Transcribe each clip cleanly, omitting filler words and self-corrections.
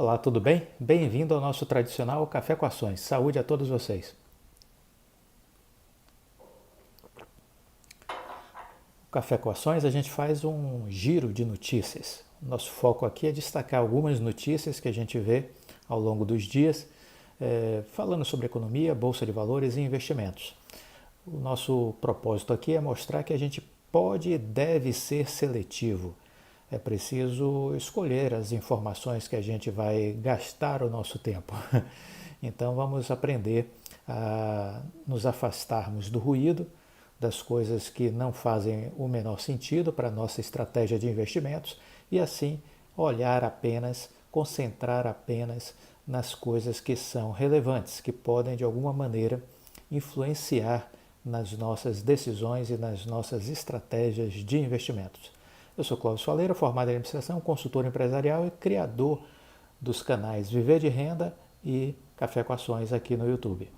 Olá, tudo bem? Bem-vindo ao nosso tradicional Café com Ações. Saúde a todos vocês. O Café com Ações a gente faz um giro de notícias. Nosso foco aqui é destacar algumas notícias que a gente vê ao longo dos dias, falando sobre economia, bolsa de valores e investimentos. O nosso propósito aqui é mostrar que a gente pode e deve ser seletivo. É preciso escolher as informações que a gente vai gastar o nosso tempo. Então vamos aprender a nos afastarmos do ruído, das coisas que não fazem o menor sentido para a nossa estratégia de investimentos e assim olhar apenas, concentrar apenas nas coisas que são relevantes, que podem de alguma maneira influenciar nas nossas decisões e nas nossas estratégias de investimentos. Eu sou Cláudio Faleira, formado em administração, consultor empresarial e criador dos canais Viver de Renda e Café com Ações aqui no YouTube.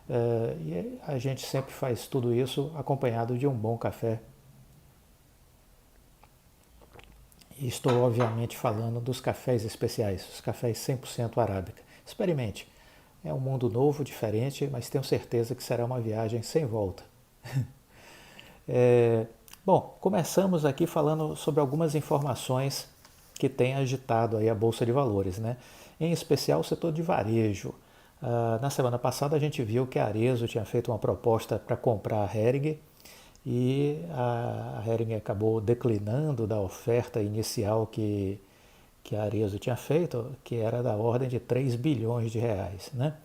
E a gente sempre faz tudo isso acompanhado de um bom café. E estou obviamente falando dos cafés especiais, os cafés 100% arábica. Experimente. É um mundo novo, diferente, mas tenho certeza que será uma viagem sem volta. Bom, começamos aqui falando sobre algumas informações que têm agitado aí a Bolsa de Valores, né? Em especial o setor de varejo. Na semana passada a gente viu que a Arezzo tinha feito uma proposta para comprar a Hering e a Hering acabou declinando da oferta inicial que a Arezzo tinha feito, que era da ordem de 3 bilhões de reais, né?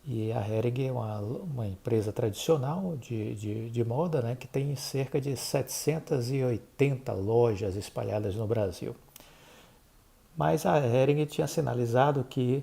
E a Hering é uma empresa tradicional de moda, né, que tem cerca de 780 lojas espalhadas no Brasil. Mas a Hering tinha sinalizado que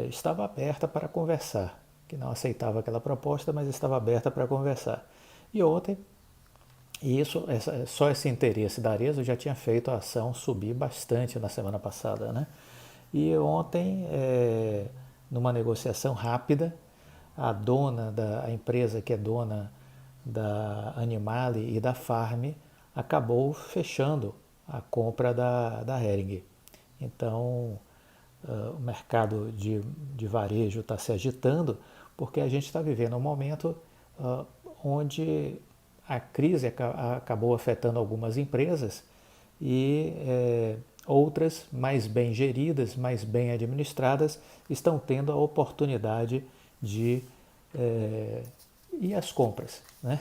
estava aberta para conversar, que não aceitava aquela proposta, mas estava aberta para conversar. E ontem, só esse interesse da Arezzo já tinha feito a ação subir bastante na semana passada, né? E ontem, numa negociação rápida, a empresa que é dona da Animale e da Farm acabou fechando a compra da Hering. Então, o mercado de varejo está se agitando porque a gente está vivendo um momento onde a crise acabou afetando algumas empresas e outras mais bem geridas, mais bem administradas, estão tendo a oportunidade de ir às compras, né?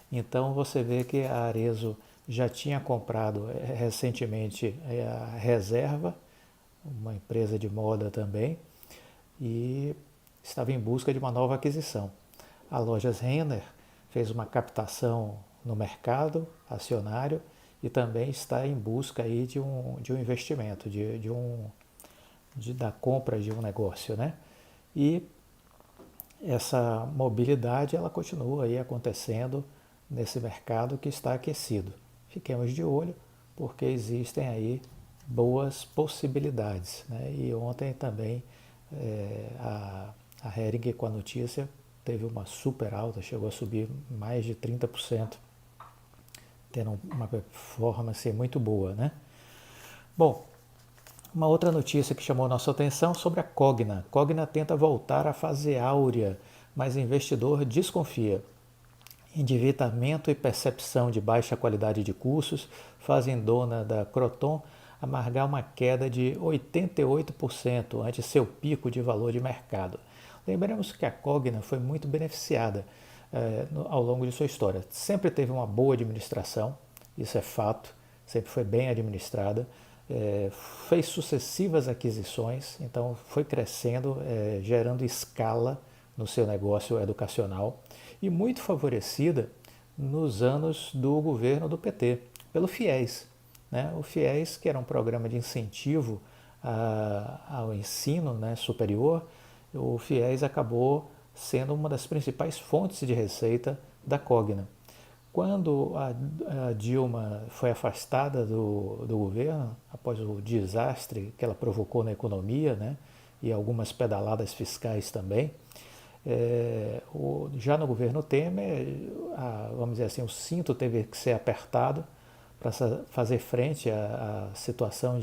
Então você vê que a Arezzo já tinha comprado recentemente a Reserva, uma empresa de moda também, e estava em busca de uma nova aquisição. A Lojas Renner fez uma captação no mercado acionário e também está em busca aí de um investimento, da compra de um negócio, né? E essa mobilidade ela continua aí acontecendo nesse mercado que está aquecido. Fiquemos de olho porque existem aí boas possibilidades, né? E ontem também a Hering com a notícia teve uma super alta, chegou a subir mais de 30%, tendo uma performance muito boa, né? Bom, uma outra notícia que chamou nossa atenção sobre a Cogna. Cogna tenta voltar à fase áurea, mas investidor desconfia. Endividamento e percepção de baixa qualidade de cursos fazem dona da Croton amargar uma queda de 88% ante seu pico de valor de mercado. Lembramos que a Cogna foi muito beneficiada ao longo de sua história. Sempre teve uma boa administração, isso é fato, sempre foi bem administrada, fez sucessivas aquisições, então foi crescendo, gerando escala no seu negócio educacional e muito favorecida nos anos do governo do PT, pelo FIES. Né? O FIES, que era um programa de incentivo ao ensino, né, superior, o FIES acabou sendo uma das principais fontes de receita da Cogna. Quando a Dilma foi afastada do governo, após o desastre que ela provocou na economia, né, e algumas pedaladas fiscais também, já no governo Temer, vamos dizer assim, o cinto teve que ser apertado para fazer frente à situação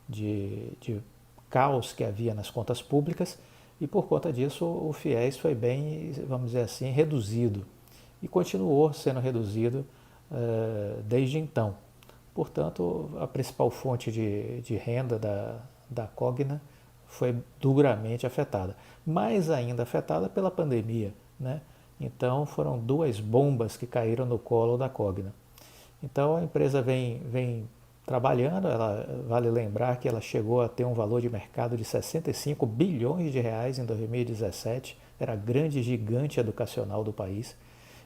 de caos que havia nas contas públicas, e por conta disso o FIES foi bem, vamos dizer assim, reduzido e continuou sendo reduzido desde então. Portanto, a principal fonte de renda da Cogna foi duramente afetada, mais ainda afetada pela pandemia, né? Então foram duas bombas que caíram no colo da Cogna. Então a empresa vem trabalhando, vale lembrar que ela chegou a ter um valor de mercado de 65 bilhões de reais em 2017, era a grande gigante educacional do país,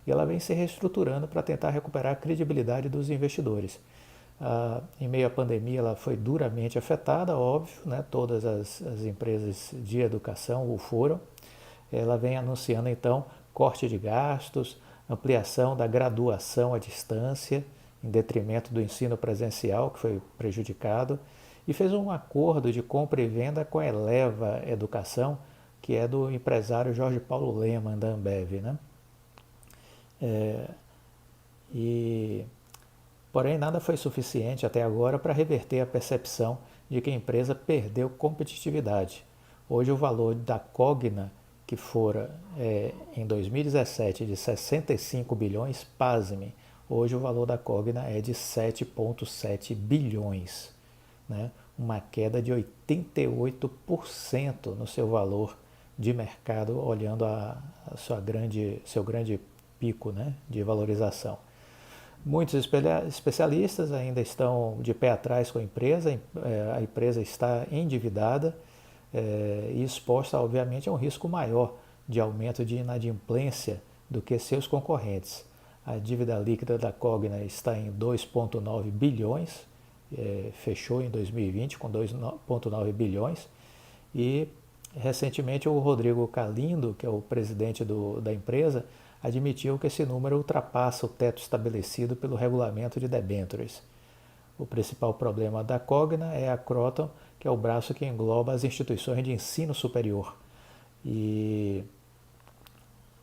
e ela vem se reestruturando para tentar recuperar a credibilidade dos investidores. Em meio à pandemia ela foi duramente afetada, óbvio, né? Todas as empresas de educação o foram. Ela vem anunciando então corte de gastos, ampliação da graduação à distância, em detrimento do ensino presencial, que foi prejudicado, e fez um acordo de compra e venda com a Eleva Educação, que é do empresário Jorge Paulo Lemann, da Ambev, né? Porém, nada foi suficiente até agora para reverter a percepção de que a empresa perdeu competitividade. Hoje o valor da Cogna, que fora em 2017 de 65 bilhões, pasme, hoje o valor da Cogna é de 7,7 bilhões, né? Uma queda de 88% no seu valor de mercado, olhando seu grande pico, né, de valorização. Muitos especialistas ainda estão de pé atrás com a empresa está endividada e exposta, obviamente, a um risco maior de aumento de inadimplência do que seus concorrentes. A dívida líquida da Cogna está em 2,9 bilhões, fechou em 2020 com 2,9 bilhões, e recentemente o Rodrigo Calindo, que é o presidente da empresa, admitiu que esse número ultrapassa o teto estabelecido pelo regulamento de debêntures. O principal problema da Cogna é a Croton, que é o braço que engloba as instituições de ensino superior, e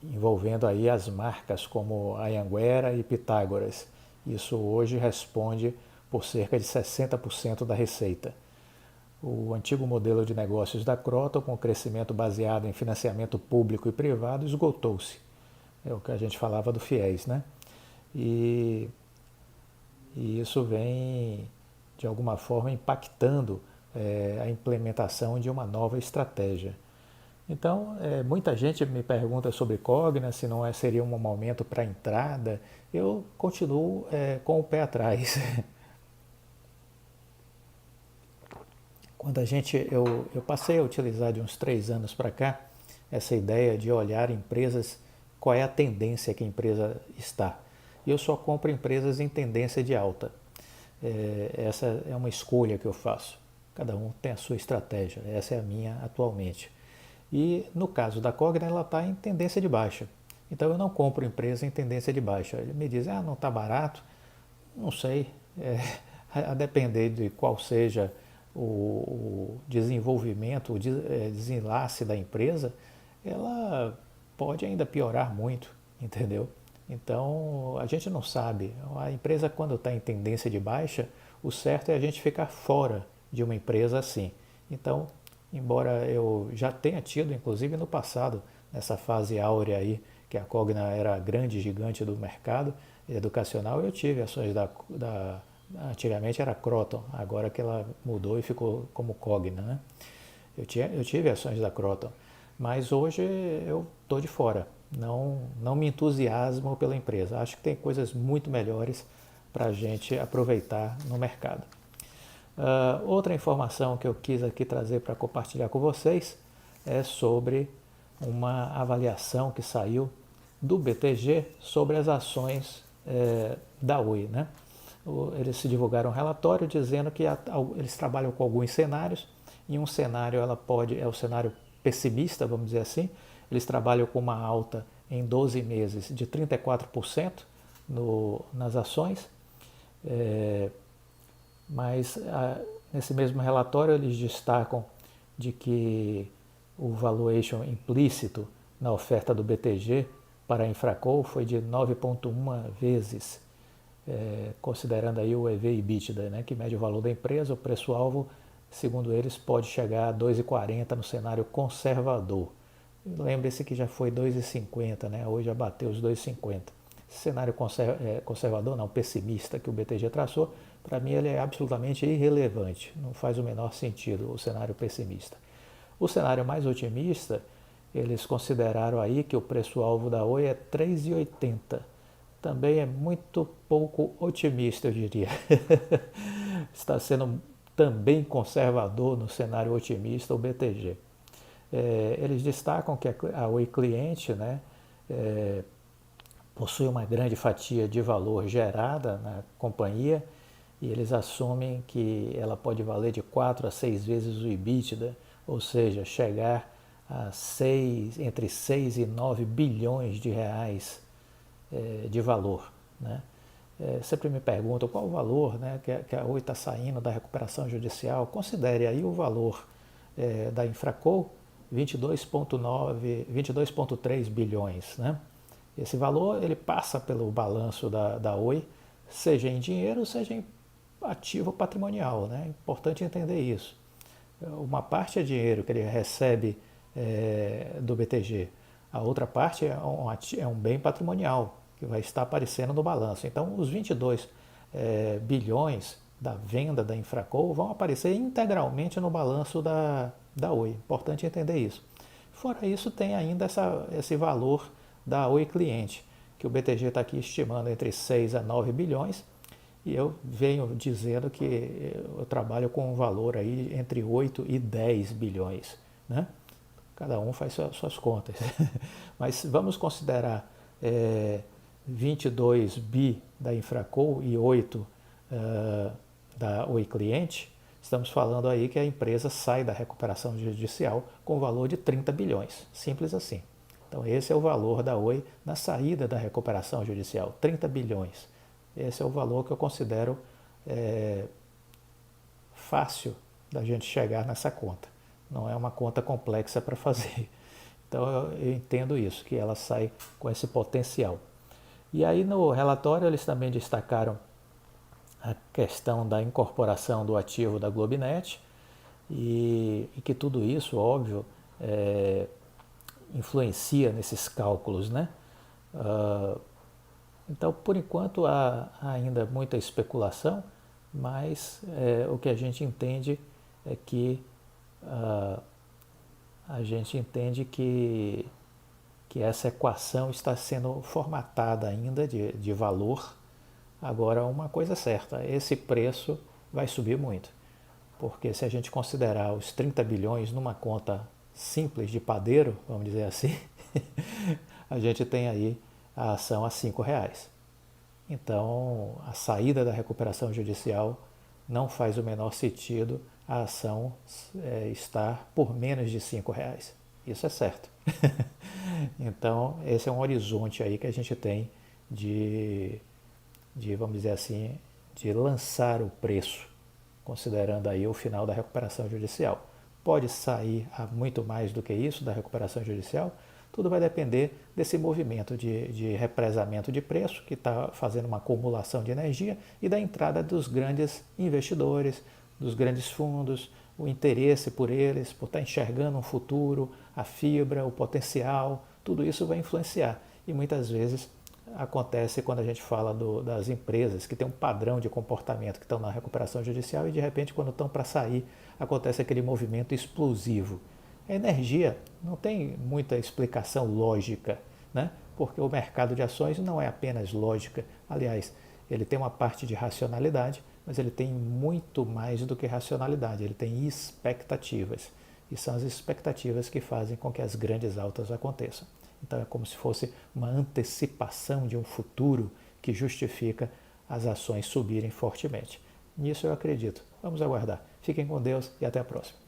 envolvendo aí as marcas como Anhanguera e Pitágoras. Isso hoje responde por cerca de 60% da receita. O antigo modelo de negócios da Croton, com crescimento baseado em financiamento público e privado, esgotou-se. É o que a gente falava do FIES, né? E isso vem, de alguma forma, impactando a implementação de uma nova estratégia. Então, muita gente me pergunta sobre Cogna, se não seria um momento para entrada. Eu continuo com o pé atrás. Quando eu passei a utilizar de uns 3 anos para cá essa ideia de olhar empresas, qual é a tendência que a empresa está. E eu só compro empresas em tendência de alta. Essa é uma escolha que eu faço. Cada um tem a sua estratégia, essa é a minha atualmente. E no caso da Cogna, ela está em tendência de baixa. Então eu não compro empresa em tendência de baixa. Ele me diz, não está barato, não sei, a depender de qual seja o desenvolvimento, o desenlace da empresa, ela pode ainda piorar muito, entendeu? Então a gente não sabe. A empresa, quando está em tendência de baixa, o certo é a gente ficar fora de uma empresa assim. Então, embora eu já tenha tido, inclusive no passado, nessa fase áurea aí, que a Cogna era a grande gigante do mercado educacional, eu tive ações antigamente era Croton, agora que ela mudou e ficou como Cogna, né? Eu tive ações da Croton, mas hoje eu estou de fora, não me entusiasmo pela empresa, acho que tem coisas muito melhores para a gente aproveitar no mercado. Outra informação que eu quis aqui trazer para compartilhar com vocês é sobre uma avaliação que saiu do BTG sobre as ações da Oi, né? Eles se divulgaram um relatório dizendo que eles trabalham com alguns cenários. Em um cenário é o cenário pessimista, vamos dizer assim. Eles trabalham com uma alta em 12 meses de 34% nas ações. Mas nesse mesmo relatório eles destacam de que o valuation implícito na oferta do BTG para a Infraco foi de 9,1 vezes, considerando aí o EV/EBITDA, né, que mede o valor da empresa, o preço-alvo segundo eles, pode chegar a 2,40 no cenário conservador. Lembre-se que já foi 2,50, né? Hoje já bateu os 2,50. Cenário conservador, não, pessimista, que o BTG traçou, para mim ele é absolutamente irrelevante, não faz o menor sentido o cenário pessimista. O cenário mais otimista, eles consideraram aí que o preço-alvo da Oi é 3,80. Também é muito pouco otimista, eu diria. Está sendo também conservador no cenário otimista o BTG. Eles destacam que a Oi Cliente, né, possui uma grande fatia de valor gerada na companhia e eles assumem que ela pode valer de 4 a 6 vezes o EBITDA, ou seja, chegar a entre 6 e 9 bilhões de reais de valor. Né? Sempre me perguntam qual o valor, né, que a Oi está saindo da recuperação judicial. Considere aí o valor da Infraco, 22,3 bilhões. Né? Esse valor ele passa pelo balanço da Oi, seja em dinheiro, seja em ativo patrimonial. Né? É importante entender isso. Uma parte é dinheiro que ele recebe do BTG, a outra parte é um bem patrimonial que vai estar aparecendo no balanço. Então, os 22 bilhões da venda da Infraco vão aparecer integralmente no balanço da Oi. Importante entender isso. Fora isso, tem ainda esse valor da Oi Cliente, que o BTG está aqui estimando entre 6 a 9 bilhões, e eu venho dizendo que eu trabalho com um valor aí entre 8 e 10 bilhões. Né? Cada um faz suas contas. Mas vamos considerar 22 bi da Infraco e 8 da Oi Cliente. Estamos falando aí que a empresa sai da recuperação judicial com o valor de 30 bilhões. Simples assim. Então esse é o valor da Oi na saída da recuperação judicial, 30 bilhões. Esse é o valor que eu considero fácil da gente chegar nessa conta. Não é uma conta complexa para fazer. Então eu entendo isso, que ela sai com esse potencial. E aí no relatório eles também destacaram a questão da incorporação do ativo da Globinet e que tudo isso, óbvio, influencia nesses cálculos, né? Então, por enquanto, há ainda muita especulação, mas o que a gente entende é que essa equação está sendo formatada ainda de valor. Agora, uma coisa é certa, esse preço vai subir muito, porque se a gente considerar os 30 bilhões numa conta simples de padeiro, vamos dizer assim, a gente tem aí a ação a R$5. Então, a saída da recuperação judicial não faz o menor sentido a ação estar por menos de R$5. Isso é certo. Então, esse é um horizonte aí que a gente tem vamos dizer assim, de lançar o preço, considerando aí o final da recuperação judicial. Pode sair a muito mais do que isso da recuperação judicial, tudo vai depender desse movimento de represamento de preço, que está fazendo uma acumulação de energia, e da entrada dos grandes investidores, dos grandes fundos, o interesse por eles, por estar enxergando um futuro, a fibra, o potencial, tudo isso vai influenciar. E muitas vezes acontece quando a gente fala das empresas que têm um padrão de comportamento, que estão na recuperação judicial e de repente quando estão para sair acontece aquele movimento explosivo. A energia não tem muita explicação lógica, né? Porque o mercado de ações não é apenas lógica. Aliás, ele tem uma parte de racionalidade, mas ele tem muito mais do que racionalidade, ele tem expectativas. E são as expectativas que fazem com que as grandes altas aconteçam. Então é como se fosse uma antecipação de um futuro que justifica as ações subirem fortemente. Nisso eu acredito. Vamos aguardar. Fiquem com Deus e até a próxima.